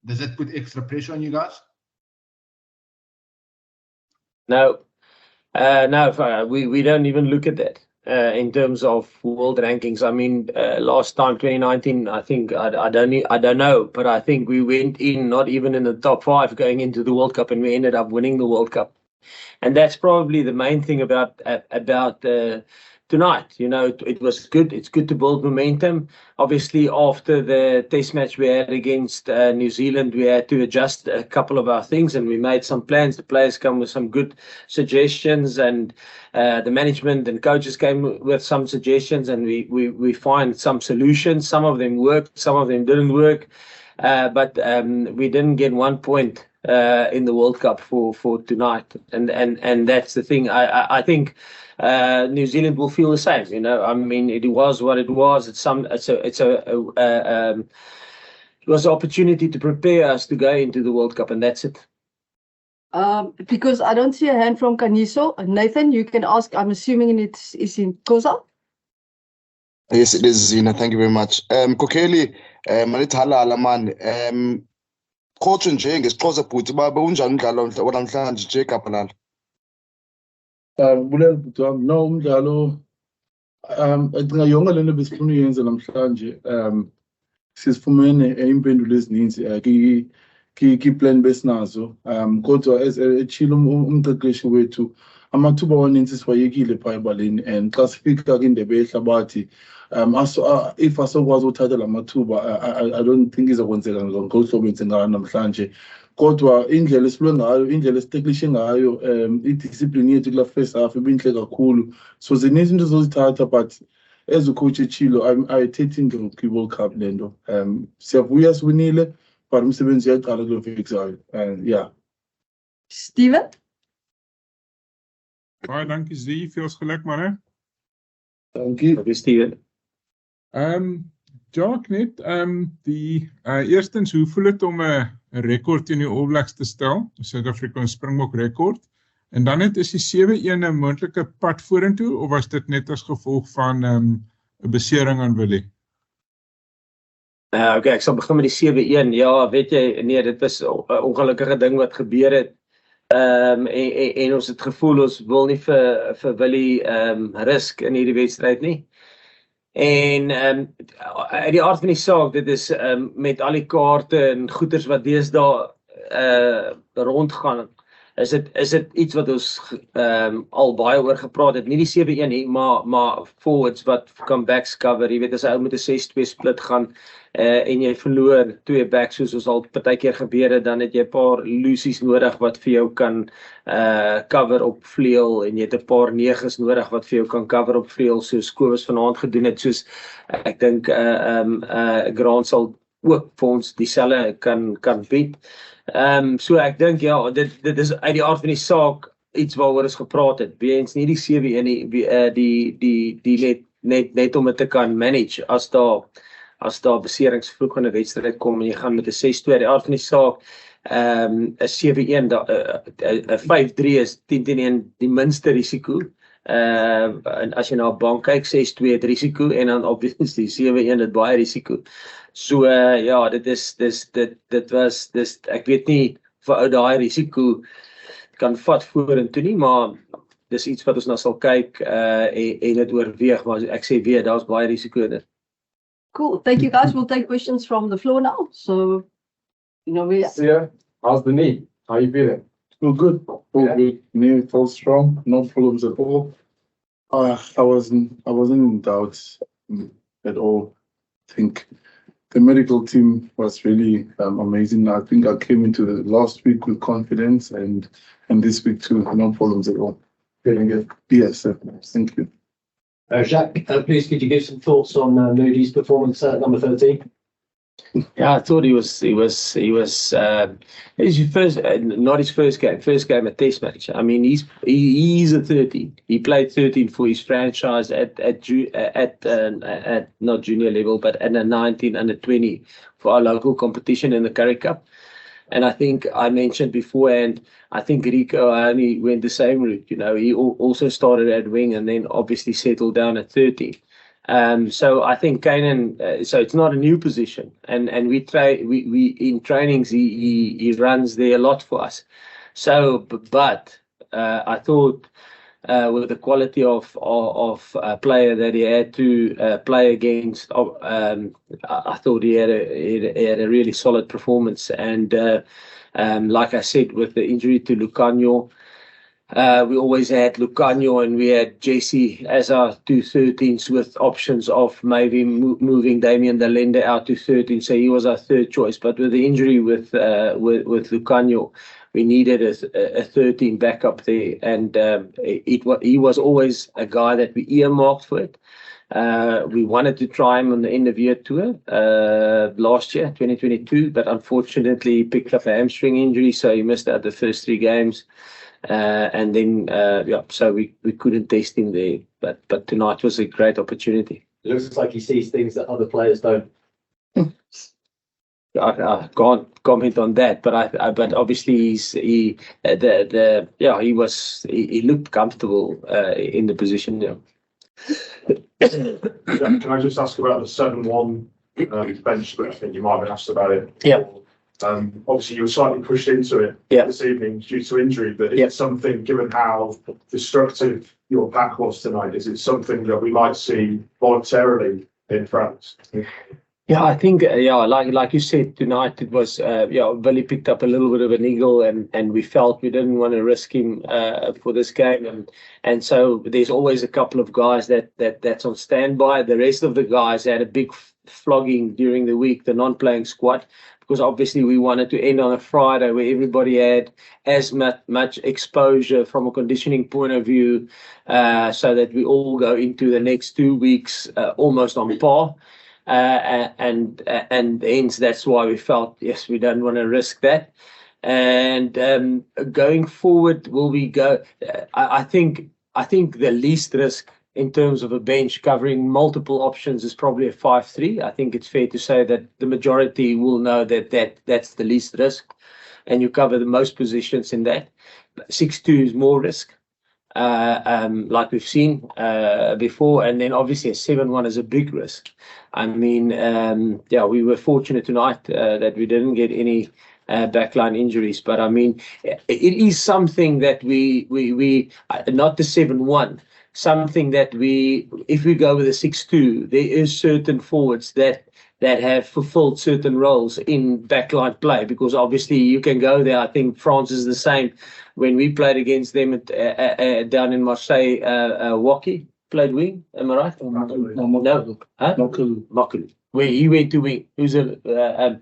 Does that put extra pressure on you guys? No, no, we don't even look at that in terms of world rankings. I mean, last time 2019, I think I don't know, but I think we went in not even in the top 5 going into the World Cup, and we ended up winning the World Cup. And that's probably the main thing about tonight. You know, it was good. It's good to build momentum. Obviously, after the test match we had against New Zealand, we had to adjust a couple of our things, and we made some plans. The players come with some good suggestions, and the management and coaches came with some suggestions, and we find some solutions. Some of them worked, some of them didn't work, but we didn't get 1 point in the World Cup for tonight, and that's the thing. I think New Zealand will feel the same. You know, I mean, it was what it was. It was an opportunity to prepare us to go into the World Cup, and that's it. Because I don't see a hand from Kaniso. Nathan, you can ask. I'm assuming it is in Xhosa. Yes, it is, Zina. Thank you very much. Kokeli, manithala man. Coach nje ngesixhosa bhuti babe unjani umdlalo wanamhlanje nje kapalala? Bulela bhuti wami, no umdlalo acinga yonke lento besifuna uyenza namhlanje sisifumene impendulo ezininzi ki-plan besinazo kodwa echila umqeqeshi wethu amathuba amaninzi siwayekile phaa ebaleni, and xa sifika kwindebe yehlabathi if asokwazi uthatha la mathuba I don't think izakwenzeka ngolu hlobo enze ngayo namhlanje. Kodwa indlela esilwe ngayo, indlela esiteklishe ngayo, idiscipline yethu kula first half ibintle kakhulu, so zininzi into zozithatha, but as ucoach echilo ayithathi into kwi-World Cup lento. Siyavuya siwinile, but umsebenzi uyaqala kulo veki zayo, and yeah. Steven? Baie dankie Zee, veels geluk manne. Dankie. Dankie Steven. Jacques net, die eerstens, hoe voel het om 'n rekord in die All Blacks te stel, 'n Suid-Afrikaanse Springbok rekord? En dan net, is die 7-1 'n moontlike pad vorentoe, of was dit net as gevolg van 'n besering aan Willie? Okay, ek sal begin met die 7-1. Ja, weet jy, nee, dit was 'n ongelukkige ding wat gebeur het. En ons het gevoel ons wil nie vir Willie risk in hierdie wedstryd nie. En uit die aard van die saak, dit is met al die kaarte en goeders wat deesdae rondgaan, is dit iets wat ons al baie oor gepraat het. Nie die 7-1 nie, maar forwards wat kan backs cover. Jy weet, as 'n ou met 'n 6-2 split gaan en jy verloor 2 backs, soos ons al partykeer gebeur het, dan het jy 'n paar loosies nodig wat vir jou kan cover op vleuel, en jy het 'n paar neges nodig wat vir jou kan cover op vleuel, soos Kobus vanaand gedoen het, soos ek dink Grant sal ook vir ons dieselfde kan bied. So ek dink ja, dit is uit die aard van die saak iets waaroor ons gepraat het. Weens nie die 7-1 nie, net om dit te kan manage as daar beserings vroeg in 'n wedstryd kom en jy gaan met 'n 6-2 uit die aard van die saak. 'n 7-1, 'n 5-3 is 10-1 die minste risiko. En as jy na 'n bank kyk, 6-2 het risiko, en dan obviously 7-1 het baie risiko. So ja, dit was ek weet nie vir ou daai risiko kan vat vorentoe nie, maar dis iets wat ons nou sal kyk en dit oorweeg, maar ek sê weer, daar's baie risiko in dit. Cool, thank you guys. We'll take questions from the floor now. So, you know, yeah, how's the knee? How are you feeling? Feel good. Feel good. Knee feels strong. No problems at all. I wasn't in doubt at all. I think the medical team was really amazing. I think I came into the last week with confidence, and this week too, no problems at all. Feeling good? Yes, sir. Thank you. Jacques, please could you give some thoughts on Moody's performance at number 13? Yeah, I thought he was his first, not his first game, a test match. I mean, he's a 13. He played 13 for his franchise at not junior level, but at a 19 and a 20 for our local competition in the Currie Cup. And I think I mentioned beforehand, I think Rico only went the same route. You know, he also started at wing and then obviously settled down at 30. So I think Kanan, so it's not a new position, and we in trainings he runs there a lot for us. So, but I thought with the quality of player that he had to play against, I thought he had a really solid performance. And like I said, with the injury to Lucanio, we always had Lucanio and we had JC as our 213s with options of maybe moving Damian Delende out to 13. So he was our third choice. But with the injury with Lucanio, we needed a 13 backup there. And he was always a guy that we earmarked for it. We wanted to try him on the end of year tour last year, 2022, but unfortunately he picked up a hamstring injury, so he missed out the first 3 games. And then, so we couldn't test him there. But tonight was a great opportunity. It looks like he sees things that other players don't. I can't comment on that, but but obviously he looked comfortable in the position. Yeah. Can I just ask about the 7-1 bench split? I think you might have been asked about it. Yeah. Obviously, you were slightly pushed into it this evening due to injury, but is it something, given how destructive your pack was tonight, is it something that we might see voluntarily in France? Yeah, I think, like you said, tonight it was, Billy picked up a little bit of an eagle and we felt we didn't want to risk him for this game. And so there's always a couple of guys that's on standby. The rest of the guys had a big flogging during the week, the non-playing squad, because obviously we wanted to end on a Friday where everybody had as much exposure from a conditioning point of view, so that we all go into the next 2 weeks almost on par. And hence that's why we felt, yes, we don't want to risk that. And going forward, will we go? I think the least risk in terms of a bench covering multiple options is probably a 5-3. I think it's fair to say that the majority will know that's the least risk, and you cover the most positions in that. 6-2 is more risk, like we've seen before, and then obviously a 7-1 is a big risk. I mean, we were fortunate tonight that we didn't get any backline injuries, but I mean, it is something that we not the 7-1. Something that if we go with a 6-2, there is certain forwards that have fulfilled certain roles in backline play, because obviously you can go there. I think France is the same. When we played against them down in Marseille, Waki played wing. Am I right? No, Makulu. Where he went to wing. Who's a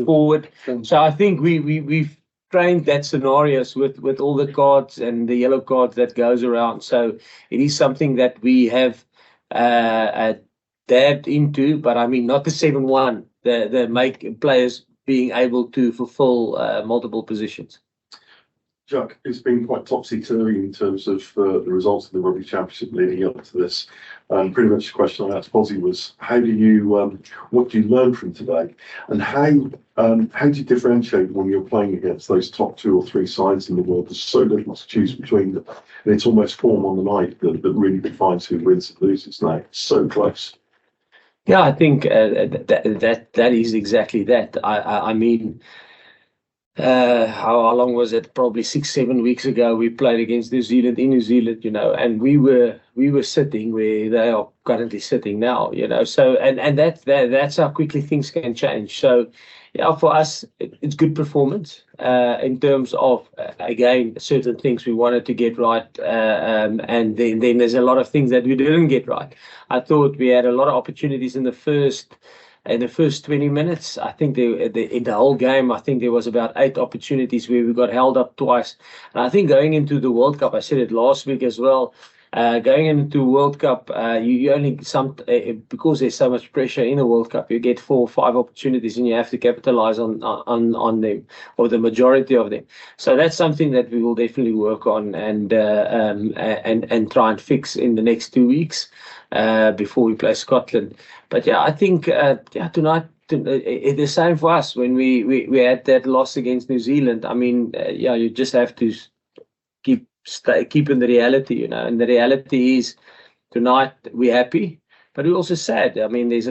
forward. So I think we've trained that scenarios with all the cards and the yellow cards that goes around. So it is something that we have dabbed into, but I mean not the 7-1, the make players being able to fulfill multiple positions. Jacques, it's been quite topsy-turvy in terms of the results of the Rugby Championship leading up to this. Pretty much the question I asked Posy was, what do you learn from today? And how do you differentiate when you're playing against those top 2 or 3 sides in the world? There's so little to choose between them. And it's almost form on the night that really defines who wins and loses now. It's so close. Yeah, I think that is exactly that. I mean, how long was it? Probably 6-7 weeks ago, we played against New Zealand in New Zealand, and we were sitting where they are currently sitting now, So and that's how quickly things can change. So yeah, for us, it's good performance in terms of again certain things we wanted to get right, and then there's a lot of things that we didn't get right. I thought we had a lot of opportunities in the first 20 minutes. I think in the whole game, I think there was about 8 opportunities where we got held up twice. And I think going into the World Cup, I said it last week as well, going into World Cup, you only because there's so much pressure in the World Cup, you get 4 or 5 opportunities and you have to capitalize on them, or the majority of them. So that's something that we will definitely work on and try and fix in the next 2 weeks before we play Scotland. But yeah, I think tonight it's the same for us when we had that loss against New Zealand. I mean, you just have to keep in the reality, and the reality is tonight we're happy. But we also said, I mean, there's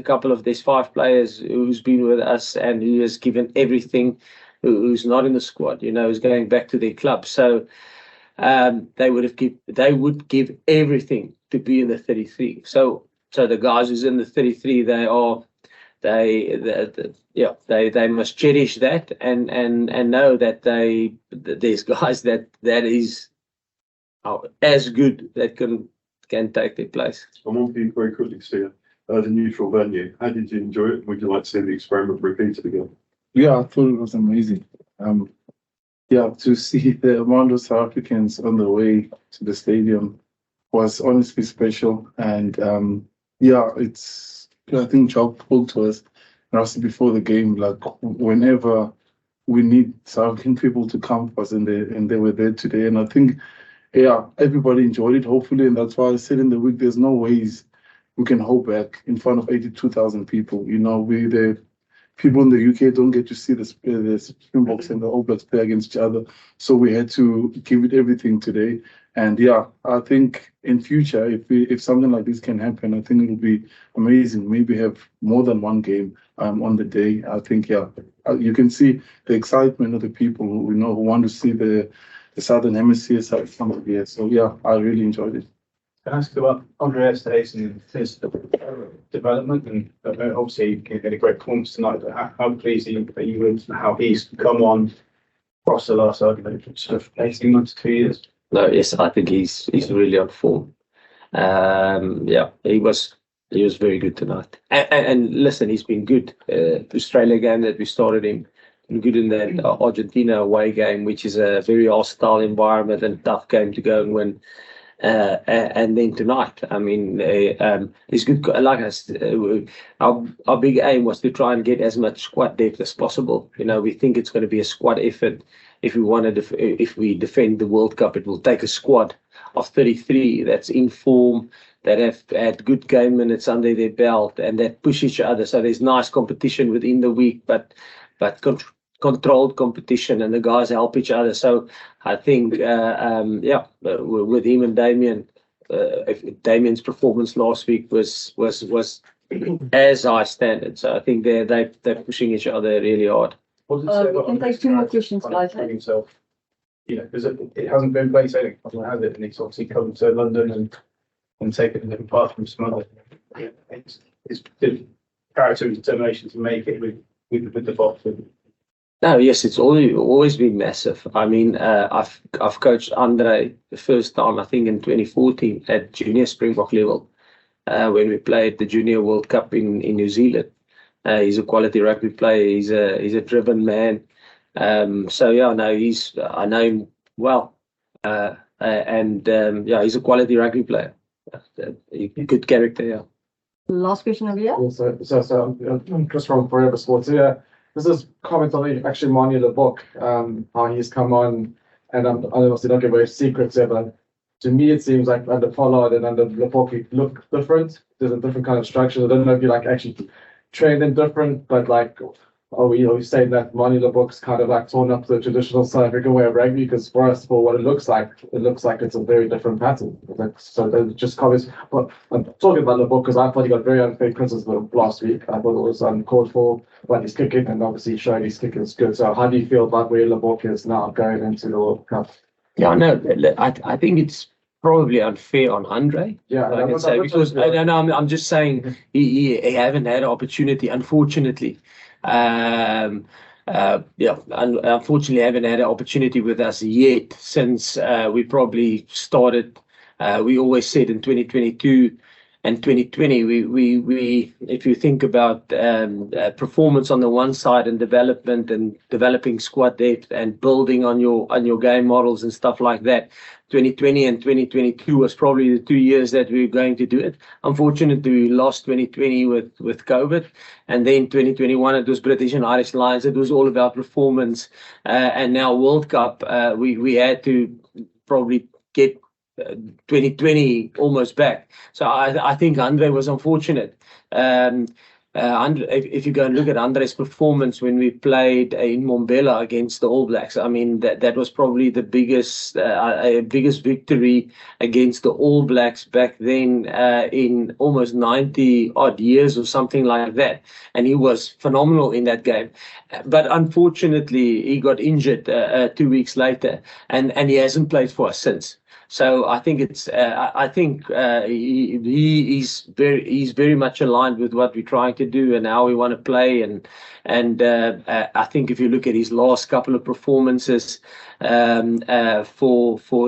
5 players who's been with us and who has given everything, who's not in the squad, who's going back to their club. So they would give everything to be in the 33. So the guys who's in the 33, they must cherish that and know that there's guys that is as good that can take their place. I want you very quickly, Steve, the neutral venue. How did you enjoy it? Would you like to see the experiment repeated again? Yeah, I thought it was amazing. To see the amount of South Africans on the way to the stadium was honestly special. And I think Jacques told to us, and also before the game, like whenever we need South African people to come for us, and they were there today. And I think, everybody enjoyed it, hopefully, and that's why I said in the week, there's no ways we can hold back in front of 82,000 people. The people in the UK don't get to see the Springboks and the All Blacks play against each other, so we had to give it everything today. And I think in future, if something like this can happen, I think it will be amazing. Maybe have more than one game on the day. I think you can see the excitement of the people who want to see the Southern Hemisphere side from here. So I really enjoyed it. Can I ask about Andre Estevez and his development? And obviously, he had a great performance tonight. But how pleased are you with how he's come on across the last 18 months, 2 years? No, yes, I think he's really on form. He was very good tonight. And listen, he's been good. Australia game that we started him, good in that Argentina away game, which is a very hostile environment and tough game to go and win. And then tonight, I mean, it's good. Like I said, our big aim was to try and get as much squad depth as possible. We think it's going to be a squad effort. If we defend the World Cup, it will take a squad of 33 that's in form, that have had good game minutes under their belt, and that push each other. So there's nice competition within the week, but controlled competition, and the guys help each other. So I think, with him and Damien, Damien's performance last week was as high standard. So I think they're pushing each other really hard. What did you say We about can take 2 more questions, guys. himself? Because it hasn't been place sailing, has it? And he's obviously come to London and taken a different path from some other. It's the character and determination to make it with the box. No, yes, it's always been massive. I mean, I've coached Andre the first time, I think, in 2014 at junior Springbok level, when we played the Junior World Cup in New Zealand. He's a quality rugby player. He's a driven man. I know him well, he's a quality rugby player. Good character, yeah. Last question over here. So I'm Chris from Forever Sports. This is comment on actually Nienaber, how he's come on, and I obviously don't give away secrets here, but to me it seems like under Pollard and under Lebok he look different. There's a different kind of structure. I don't know if you actually train them different, but are we saying that Nienaber's kind of torn up the traditional South African way of rugby? Because for us, for what it looks like it's a very different pattern. So just comments. But I'm talking about Lebok because I thought he got very unfair criticism last week. I thought it was uncalled for, but he's kicking, and obviously showing his kick is good. So how do you feel about where Lebok is now going into the World Cup? Yeah, no, I think it's probably unfair on Andre. Yeah, I can say, because I'm just saying he haven't had an opportunity, unfortunately. Unfortunately, haven't had an opportunity with us yet since we probably started. We always said in 2022 and 2020, we if you think about performance on the one side and development and developing squad depth and building on your game models and stuff like that, 2020 and 2022 was probably the 2 years that we were going to do it. Unfortunately, we lost 2020 with COVID, and then 2021 it was British and Irish Lions. It was all about performance, and now World Cup, we had to probably get 2020 almost back. So I think Andre was unfortunate. if you go and look at Andre's performance when we played in Mbombela against the All Blacks, I mean that was probably the biggest victory against the All Blacks back then in almost 90 odd years or something like that, and he was phenomenal in that game. But unfortunately, he got injured 2 weeks later, and he hasn't played for us since. So I think he's very much aligned with what we're trying to do and how we want to play. And I think if you look at his last couple of performances for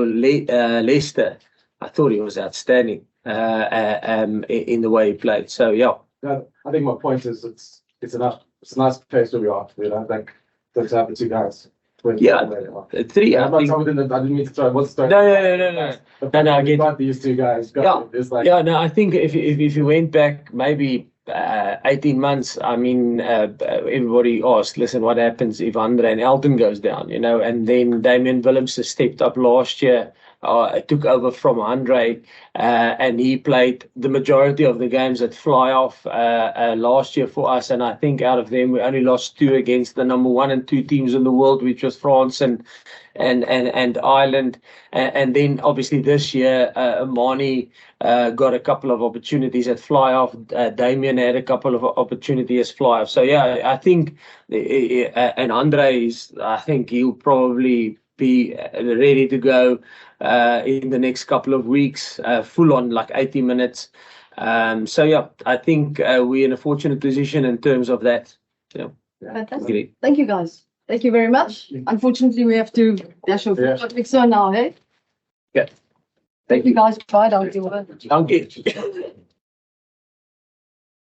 Leicester, I thought he was outstanding in the way he played. So yeah. I think my point is it's enough. It's a nice place where we are. I think to have the two guys. Yeah, three. I didn't mean to throw. What's the No. I get these two guys. It's like, no. I think if you went back maybe 18 months, I mean, everybody asked, listen, what happens if Andre and Elton goes down? And then Damian Willemse stepped up last year. Took over from Andre, and he played the majority of the games at fly off last year for us. And I think out of them, we only lost 2 against the number 1 and 2 teams in the world, which was France and Ireland. And then obviously this year, Amani got a couple of opportunities at fly off. Damian had a couple of opportunities at fly off. So yeah, I think, and Andre I think he'll probably be ready to go in the next couple of weeks, full on like 80 minutes. So yeah, I think we're in a fortunate position in terms of that. Yeah. Fantastic. Thank you guys. Thank you very much. Unfortunately, we have to dash off. So now, hey? Yeah. Thank you guys. Bye. Dankie. Dankie.